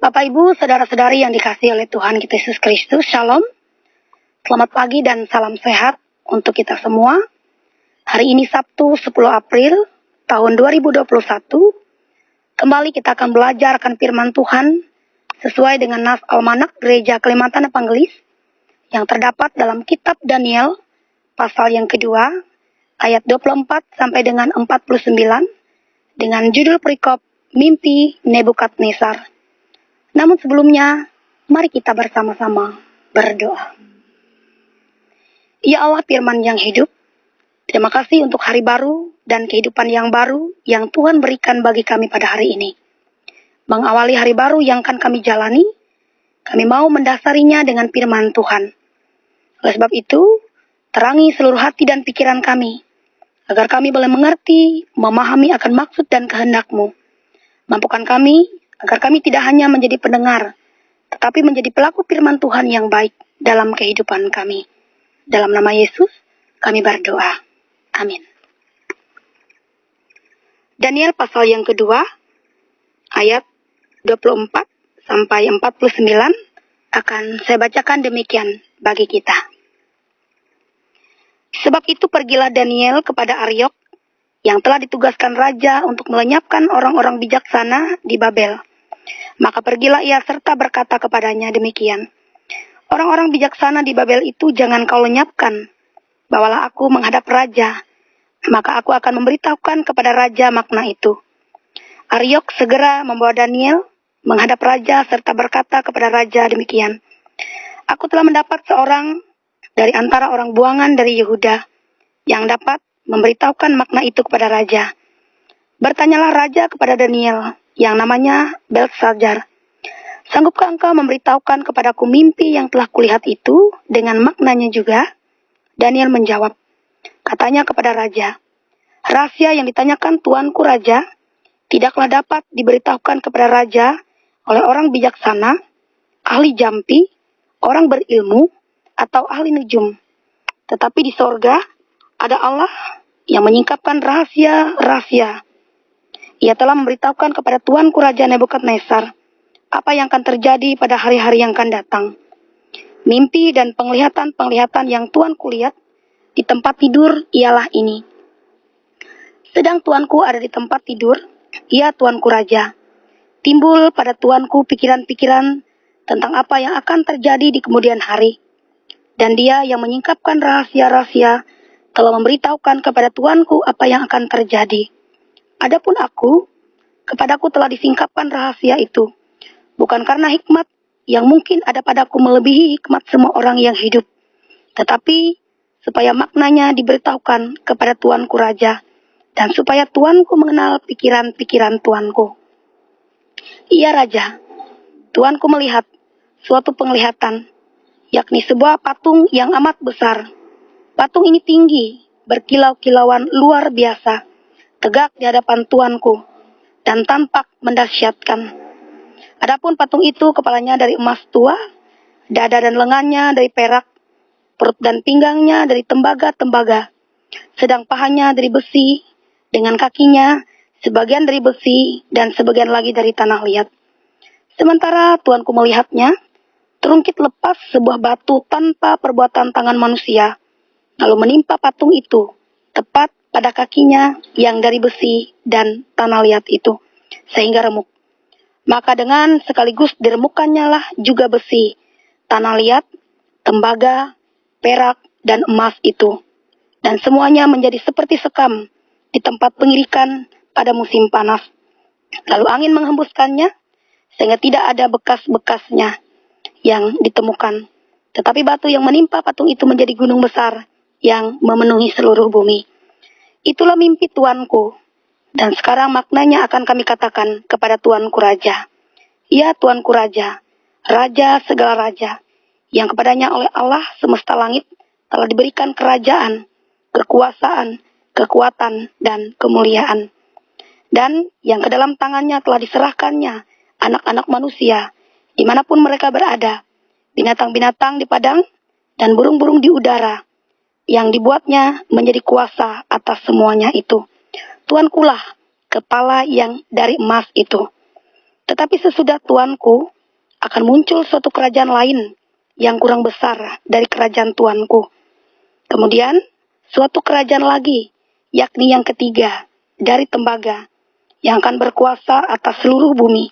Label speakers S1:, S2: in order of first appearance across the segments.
S1: Bapak Ibu, saudara-saudari yang dikasihi oleh Tuhan kita Yesus Kristus, Shalom. Selamat pagi dan salam sehat untuk kita semua. Hari ini Sabtu 10 April tahun 2021. Kembali kita akan belajar akan firman Tuhan sesuai dengan nas Almanak Gereja Kalimantan Evangelis yang terdapat dalam kitab Daniel pasal yang kedua ayat 24 sampai dengan 49 dengan judul perikop Mimpi Nebukadnezar. Namun sebelumnya, mari kita bersama-sama berdoa. Ya Allah firman yang hidup, terima kasih untuk hari baru dan kehidupan yang baru yang Tuhan berikan bagi kami pada hari ini. Mengawali hari baru yang akan kami jalani, kami mau mendasarinya dengan firman Tuhan. Oleh sebab itu, terangi seluruh hati dan pikiran kami, agar kami boleh mengerti, memahami akan maksud dan kehendak-Mu. Mampukan kami, agar kami tidak hanya menjadi pendengar, tetapi menjadi pelaku firman Tuhan yang baik dalam kehidupan kami. Dalam nama Yesus, kami berdoa. Amin. Daniel pasal yang kedua, ayat 24 sampai 49, akan saya bacakan demikian bagi kita. Sebab itu pergilah Daniel kepada Aryok, yang telah ditugaskan raja untuk melenyapkan orang-orang bijaksana di Babel. Maka pergilah ia serta berkata kepadanya demikian. Orang-orang bijaksana di Babel itu jangan kau lenyapkan. Bawalah aku menghadap raja. Maka aku akan memberitahukan kepada raja makna itu. Aryok segera membawa Daniel menghadap raja serta berkata kepada raja demikian. Aku telah mendapat seorang dari antara orang buangan dari Yehuda yang dapat memberitahukan makna itu kepada raja. Bertanyalah raja kepada Daniel yang namanya Belteshazzar. Sanggupkah engkau memberitahukan kepadaku mimpi yang telah kulihat itu dengan maknanya juga? Daniel menjawab, katanya kepada raja, rahasia yang ditanyakan tuanku raja tidaklah dapat diberitahukan kepada raja oleh orang bijaksana, ahli jampi, orang berilmu, atau ahli nujum. Tetapi di sorga ada Allah yang menyingkapkan rahasia-rahasia. Ia telah memberitahukan kepada tuanku Raja Nebukadnezar apa yang akan terjadi pada hari-hari yang akan datang. Mimpi dan penglihatan-penglihatan yang tuanku lihat di tempat tidur ialah ini. Sedang tuanku ada di tempat tidur, ia tuanku Raja. Timbul pada tuanku pikiran-pikiran tentang apa yang akan terjadi di kemudian hari. Dan dia yang menyingkapkan rahasia-rahasia telah memberitahukan kepada tuanku apa yang akan terjadi. Adapun aku, kepadaku telah disingkapkan rahasia itu, bukan karena hikmat yang mungkin ada padaku melebihi hikmat semua orang yang hidup, tetapi supaya maknanya diberitahukan kepada tuanku raja, dan supaya tuanku mengenal pikiran-pikiran tuanku. Iya raja, tuanku melihat suatu penglihatan, yakni sebuah patung yang amat besar. Patung ini tinggi, berkilau-kilauan luar biasa, tegak di hadapan tuanku, dan tampak mendahsyatkan. Adapun patung itu kepalanya dari emas tua, dada dan lengannya dari perak, perut dan pinggangnya dari tembaga-tembaga, sedang pahanya dari besi, dengan kakinya sebagian dari besi dan sebagian lagi dari tanah liat. Sementara tuanku melihatnya, terungkit lepas sebuah batu tanpa perbuatan tangan manusia, lalu menimpa patung itu, tepat pada kakinya yang dari besi dan tanah liat itu, sehingga remuk. Maka dengan sekaligus diremukkannya lah juga besi, tanah liat, tembaga, perak, dan emas itu. Dan semuanya menjadi seperti sekam di tempat pengirikan pada musim panas. Lalu angin menghembuskannya, sehingga tidak ada bekas-bekasnya yang ditemukan. Tetapi batu yang menimpa patung itu menjadi gunung besar yang memenuhi seluruh bumi. Itulah mimpi tuanku, dan sekarang maknanya akan kami katakan kepada tuanku raja. Ya tuanku raja, raja segala raja, yang kepadanya oleh Allah semesta langit telah diberikan kerajaan, kekuasaan, kekuatan, dan kemuliaan. Dan yang ke dalam tangannya telah diserahkannya anak-anak manusia, dimanapun mereka berada, binatang-binatang di padang, dan burung-burung di udara, yang dibuatnya menjadi kuasa atas semuanya itu. Tuankulah kepala yang dari emas itu. Tetapi sesudah tuanku akan muncul suatu kerajaan lain yang kurang besar dari kerajaan Tuanku. Kemudian, suatu kerajaan lagi, yakni yang ketiga, dari tembaga, yang akan berkuasa atas seluruh bumi.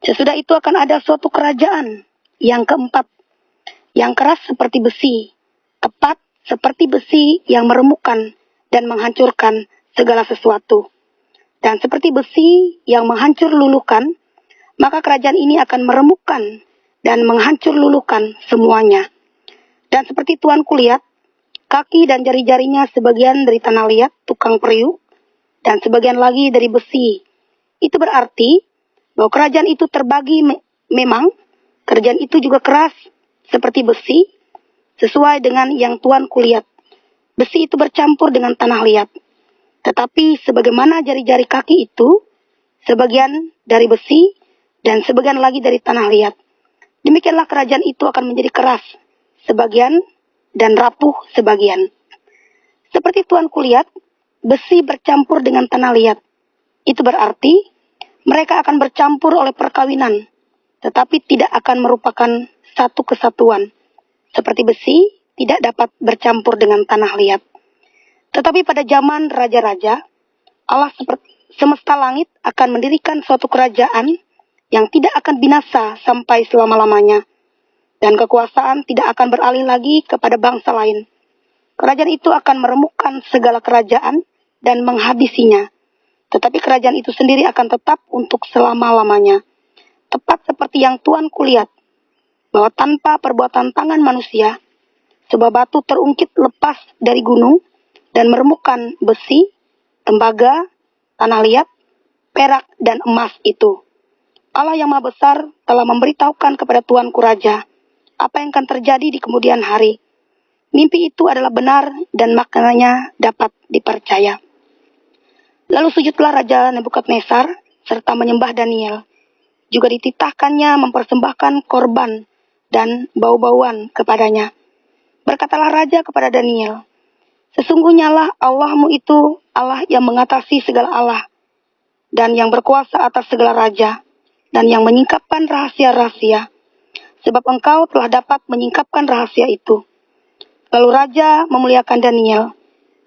S1: Sesudah itu akan ada suatu kerajaan yang keempat, yang keras seperti besi, tepat seperti besi yang meremukkan dan menghancurkan segala sesuatu. Dan seperti besi yang menghancur luluhkan, maka kerajaan ini akan meremukkan dan menghancur luluhkan semuanya. Dan seperti Tuanku lihat, kaki dan jari-jarinya sebagian dari tanah liat, tukang periuk, dan sebagian lagi dari besi. Itu berarti bahwa kerajaan itu terbagi memang, kerajaan itu juga keras seperti besi, sesuai dengan yang Tuanku lihat. Besi itu bercampur dengan tanah liat. Tetapi sebagaimana jari-jari kaki itu, sebagian dari besi dan sebagian lagi dari tanah liat. Demikianlah kerajaan itu akan menjadi keras sebagian dan rapuh sebagian. Seperti Tuanku lihat, besi bercampur dengan tanah liat. Itu berarti mereka akan bercampur oleh perkawinan, tetapi tidak akan merupakan satu kesatuan. Seperti besi tidak dapat bercampur dengan tanah liat. Tetapi pada zaman raja-raja, Allah semesta langit akan mendirikan suatu kerajaan yang tidak akan binasa sampai selama-lamanya. Dan kekuasaan tidak akan beralih lagi kepada bangsa lain. Kerajaan itu akan meremukkan segala kerajaan dan menghabisinya. Tetapi kerajaan itu sendiri akan tetap untuk selama-lamanya. Tepat seperti yang Tuanku lihat, bahwa tanpa perbuatan tangan manusia, sebuah batu terungkit lepas dari gunung dan meremukkan besi, tembaga, tanah liat, perak, dan emas itu. Allah yang Maha Besar telah memberitahukan kepada Tuanku Raja apa yang akan terjadi di kemudian hari. Mimpi itu adalah benar dan maknanya dapat dipercaya. Lalu sujudlah Raja Nebukadnezar serta menyembah Daniel. Juga dititahkannya mempersembahkan korban dan bau-bauan kepadanya. Berkatalah Raja kepada Daniel, sesungguhnya lah Allahmu itu Allah yang mengatasi segala Allah, dan yang berkuasa atas segala raja, dan yang menyingkapkan rahasia-rahasia, sebab engkau telah dapat menyingkapkan rahasia itu. Lalu Raja memuliakan Daniel,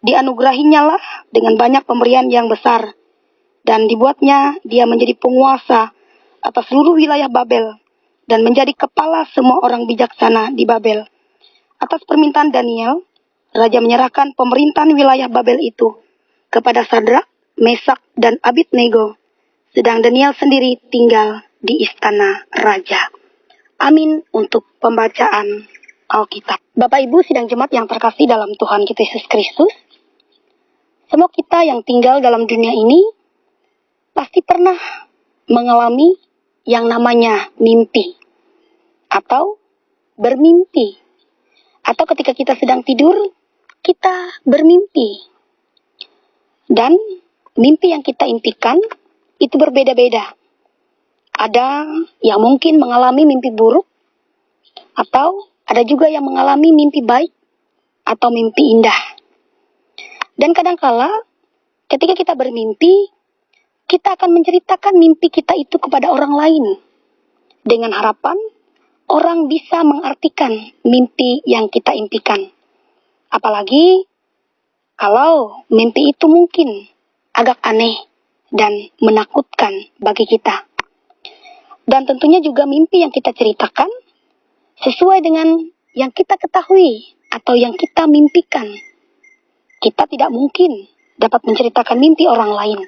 S1: dianugerahinya lah dengan banyak pemberian yang besar, dan dibuatnya dia menjadi penguasa atas seluruh wilayah Babel, dan menjadi kepala semua orang bijaksana di Babel. Atas permintaan Daniel, Raja menyerahkan pemerintahan wilayah Babel itu kepada Sadrak, Mesak, dan Abednego, sedang Daniel sendiri tinggal di istana Raja. Amin untuk pembacaan Alkitab. Bapak Ibu sidang jemaat yang terkasih dalam Tuhan kita Yesus Kristus, semua kita yang tinggal dalam dunia ini pasti pernah mengalami yang namanya mimpi atau bermimpi. Atau ketika kita sedang tidur, kita bermimpi. Dan mimpi yang kita impikan itu berbeda-beda. Ada yang mungkin mengalami mimpi buruk, atau ada juga yang mengalami mimpi baik atau mimpi indah. Dan kadangkala ketika kita bermimpi, kita akan menceritakan mimpi kita itu kepada orang lain dengan harapan orang bisa mengartikan mimpi yang kita impikan. Apalagi kalau mimpi itu mungkin agak aneh dan menakutkan bagi kita. Dan tentunya juga mimpi yang kita ceritakan sesuai dengan yang kita ketahui atau yang kita mimpikan. Kita tidak mungkin dapat menceritakan mimpi orang lain.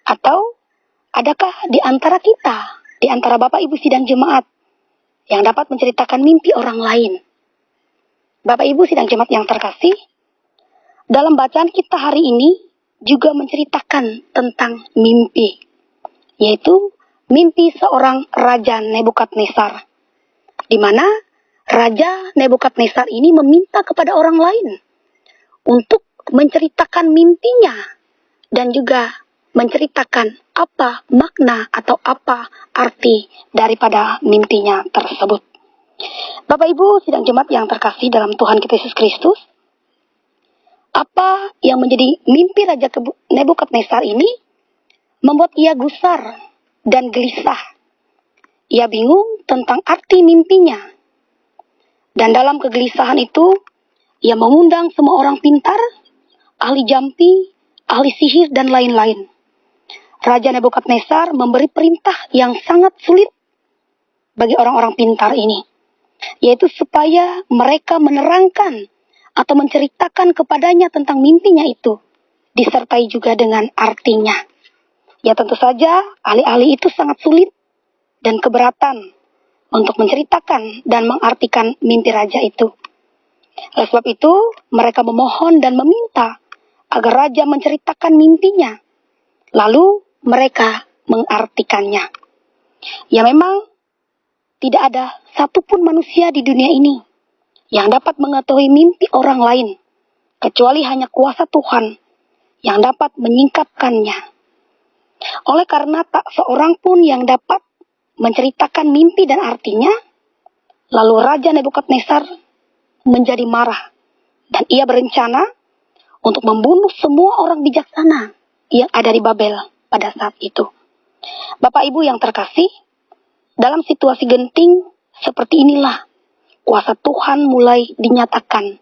S1: Atau adakah di antara kita, di antara Bapak Ibu sidang jemaat, yang dapat menceritakan mimpi orang lain? Bapak Ibu sidang jemaat yang terkasih, dalam bacaan kita hari ini juga menceritakan tentang mimpi, yaitu mimpi seorang Raja Nebukadnezar, di mana Raja Nebukadnezar ini meminta kepada orang lain untuk menceritakan mimpinya dan juga menceritakan apa makna atau apa arti daripada mimpinya tersebut. Bapak Ibu sidang jemaat yang terkasih dalam Tuhan kita Yesus Kristus, apa yang menjadi mimpi Raja Nebukadnezar ini membuat ia gusar dan gelisah. Ia bingung tentang arti mimpinya. Dan dalam kegelisahan itu, ia mengundang semua orang pintar, ahli jampi, ahli sihir, dan lain-lain. Raja Nebukadnezar memberi perintah yang sangat sulit bagi orang-orang pintar ini, yaitu supaya mereka menerangkan atau menceritakan kepadanya tentang mimpinya itu, disertai juga dengan artinya. Ya tentu saja, ahli-ahli itu sangat sulit dan keberatan untuk menceritakan dan mengartikan mimpi raja itu. Oleh sebab itu, mereka memohon dan meminta agar raja menceritakan mimpinya, lalu mereka mengartikannya. Ya memang, tidak ada satupun manusia di dunia ini yang dapat mengetahui mimpi orang lain, kecuali hanya kuasa Tuhan yang dapat menyingkapkannya. Oleh karena tak seorang pun yang dapat menceritakan mimpi dan artinya, lalu Raja Nebukadnezar menjadi marah, dan ia berencana untuk membunuh semua orang bijaksana yang ada di Babel pada saat itu. Bapak Ibu yang terkasih, dalam situasi genting seperti inilah kuasa Tuhan mulai dinyatakan,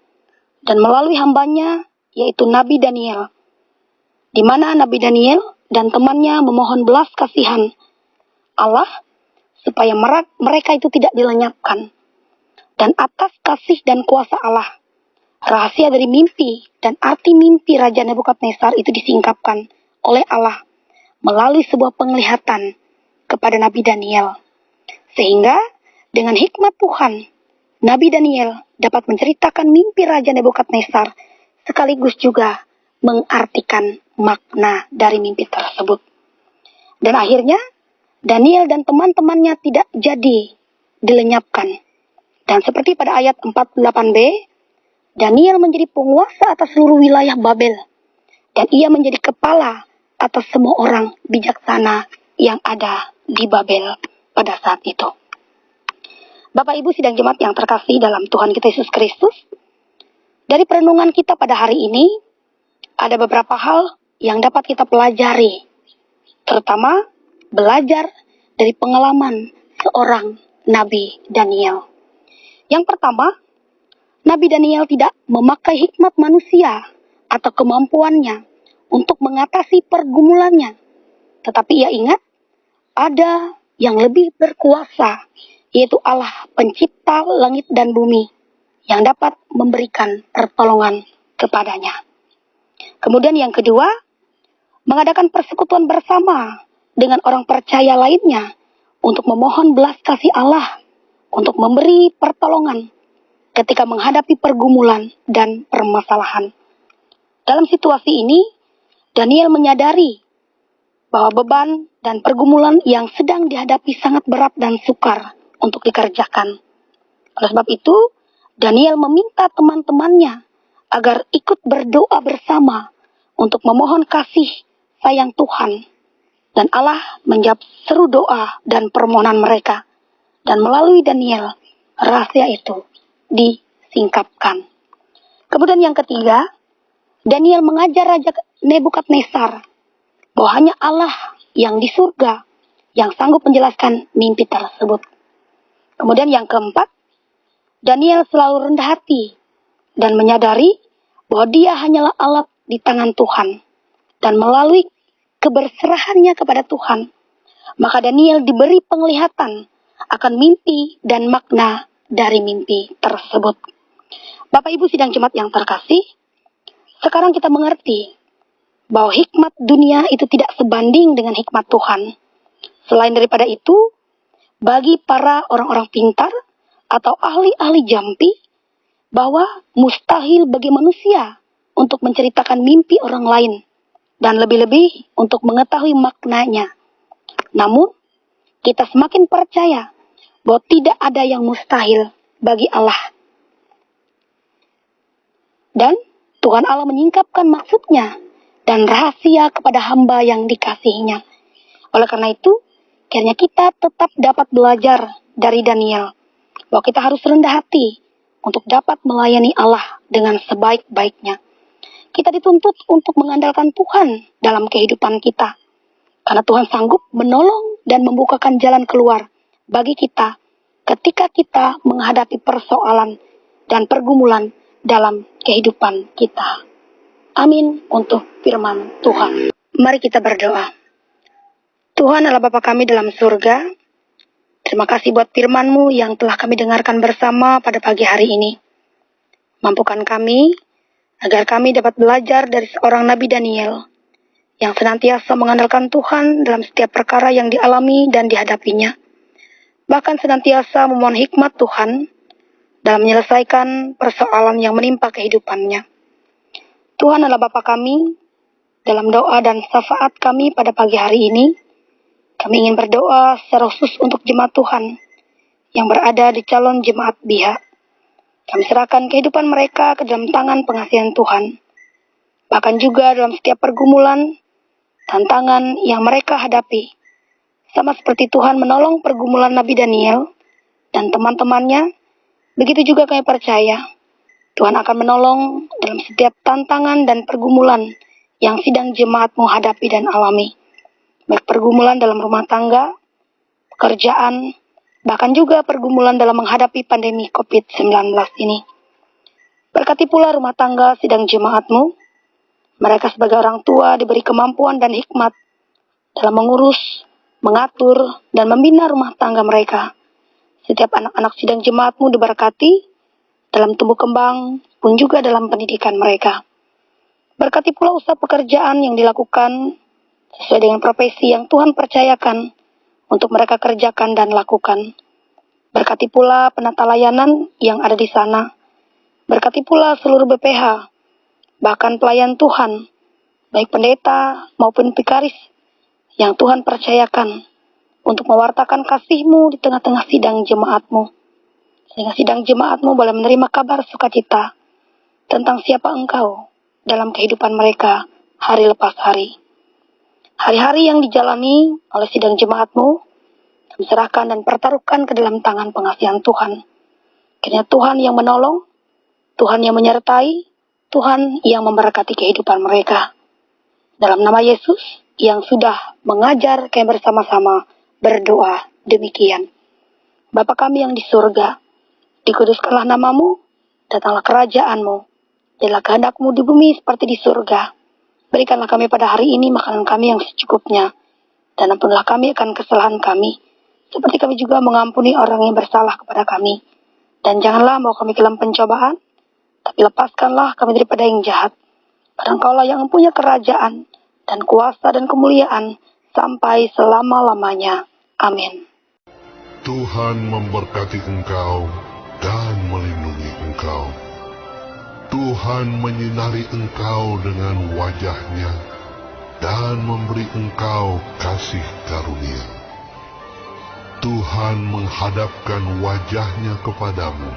S1: dan melalui hambanya, yaitu Nabi Daniel, di mana Nabi Daniel dan temannya memohon belas kasihan Allah supaya mereka itu tidak dilenyapkan. Dan atas kasih dan kuasa Allah, rahasia dari mimpi dan arti mimpi Raja Nebukadnezar itu disingkapkan oleh Allah melalui sebuah penglihatan kepada Nabi Daniel. Sehingga dengan hikmat Tuhan, Nabi Daniel dapat menceritakan mimpi Raja Nebukadnezar sekaligus juga mengartikan makna dari mimpi tersebut. Dan akhirnya Daniel dan teman-temannya tidak jadi dilenyapkan. Dan seperti pada ayat 48b, Daniel menjadi penguasa atas seluruh wilayah Babel. Dan ia menjadi kepala atas semua orang bijaksana yang ada di Babel pada saat itu. Bapak Ibu sidang jemaat yang terkasih dalam Tuhan kita Yesus Kristus, dari perenungan kita pada hari ini, ada beberapa hal yang dapat kita pelajari. Terutama belajar dari pengalaman seorang Nabi Daniel. Yang pertama, Nabi Daniel tidak memakai hikmat manusia atau kemampuannya untuk mengatasi pergumulannya. Tetapi ia ingat, ada yang lebih berkuasa, yaitu Allah pencipta langit dan bumi, yang dapat memberikan pertolongan kepadanya. Kemudian yang kedua, mengadakan persekutuan bersama dengan orang percaya lainnya untuk memohon belas kasih Allah, untuk memberi pertolongan ketika menghadapi pergumulan dan permasalahan. Dalam situasi ini, Daniel menyadari bahwa beban dan pergumulan yang sedang dihadapi sangat berat dan sukar untuk dikerjakan. Oleh sebab itu, Daniel meminta teman-temannya agar ikut berdoa bersama untuk memohon kasih sayang Tuhan. Dan Allah menjawab seru doa dan permohonan mereka. Dan melalui Daniel, rahasia itu disingkapkan. Kemudian yang ketiga, Daniel mengajar Raja Nebukadnezar bahwa hanya Allah yang di surga yang sanggup menjelaskan mimpi tersebut. Kemudian yang keempat, Daniel selalu rendah hati dan menyadari bahwa dia hanyalah alat di tangan Tuhan. Dan melalui keberserahannya kepada Tuhan, maka Daniel diberi penglihatan akan mimpi dan makna dari mimpi tersebut. Bapak Ibu sidang jemaat yang terkasih, sekarang kita mengerti bahwa hikmat dunia itu tidak sebanding dengan hikmat Tuhan. Selain daripada itu, bagi para orang-orang pintar atau ahli-ahli jampi, bahwa mustahil bagi manusia untuk menceritakan mimpi orang lain, dan lebih-lebih untuk mengetahui maknanya. Namun, kita semakin percaya bahwa tidak ada yang mustahil bagi Allah. Dan Tuhan Allah menyingkapkan maksudnya dan rahasia kepada hamba yang dikasihinya. Oleh karena itu, kiranya kita tetap dapat belajar dari Daniel, bahwa kita harus rendah hati untuk dapat melayani Allah dengan sebaik-baiknya. Kita dituntut untuk mengandalkan Tuhan dalam kehidupan kita, karena Tuhan sanggup menolong dan membukakan jalan keluar bagi kita ketika kita menghadapi persoalan dan pergumulan dalam kehidupan kita. Amin untuk firman Tuhan. Mari kita berdoa. Tuhan Allah Bapa kami dalam surga, terima kasih buat firman-Mu yang telah kami dengarkan bersama pada pagi hari ini. Mampukan kami agar kami dapat belajar dari seorang Nabi Daniel yang senantiasa mengandalkan Tuhan dalam setiap perkara yang dialami dan dihadapinya. Bahkan senantiasa memohon hikmat Tuhan dalam menyelesaikan persoalan yang menimpa kehidupannya. Tuhan adalah Bapa kami, dalam doa dan syafaat kami pada pagi hari ini, kami ingin berdoa secara khusus untuk jemaat Tuhan yang berada di calon jemaat BIHA. Kami serahkan kehidupan mereka ke dalam tangan pengasihan Tuhan. Bahkan juga dalam setiap pergumulan, tantangan yang mereka hadapi, sama seperti Tuhan menolong pergumulan Nabi Daniel dan teman-temannya, begitu juga kami percaya Tuhan akan menolong dalam setiap tantangan dan pergumulan yang sedang jemaat-Mu hadapi dan alami. Baik pergumulan dalam rumah tangga, pekerjaan, bahkan juga pergumulan dalam menghadapi pandemi COVID-19 ini. Berkati pula rumah tangga sidang jemaat-Mu. Mereka sebagai orang tua diberi kemampuan dan hikmat dalam mengurus, mengatur, dan membina rumah tangga mereka. Setiap anak-anak sidang jemaat-Mu diberkati dalam tumbuh kembang pun juga dalam pendidikan mereka. Berkati pula usaha pekerjaan yang dilakukan sesuai dengan profesi yang Tuhan percayakan untuk mereka kerjakan dan lakukan. Berkati pula penata layanan yang ada di sana. Berkati pula seluruh BPH, bahkan pelayan Tuhan, baik pendeta maupun vikaris yang Tuhan percayakan untuk mewartakan kasih-Mu di tengah-tengah sidang jemaat-Mu. Sehingga sidang jemaat-Mu boleh menerima kabar sukacita tentang siapa Engkau dalam kehidupan mereka hari lepas hari. Hari-hari yang dijalani oleh sidang jemaat-Mu, kami serahkan dan pertaruhkan ke dalam tangan pengasihan Tuhan. Kiranya Tuhan yang menolong, Tuhan yang menyertai, Tuhan yang memberkati kehidupan mereka. Dalam nama Yesus yang sudah mengajar kami bersama-sama berdoa demikian. Bapa kami yang di surga, dikuduskanlah nama-Mu, datanglah kerajaan-Mu, jadilah kehendak-Mu di bumi seperti di surga. Berikanlah kami pada hari ini makanan kami yang secukupnya, dan ampunlah kami akan kesalahan kami, seperti kami juga mengampuni orang yang bersalah kepada kami. Dan janganlah mau kami ke dalam pencobaan, tapi lepaskanlah kami daripada yang jahat. Karena Engkaulah yang mempunyai kerajaan, dan kuasa dan kemuliaan, sampai selama-lamanya. Amin.
S2: Tuhan memberkati engkau dan melindungi engkau. Tuhan menyinari engkau dengan wajah-Nya dan memberi engkau kasih karunia. Tuhan menghadapkan wajah-Nya kepadamu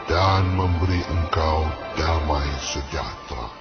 S2: dan memberi engkau damai sejahtera.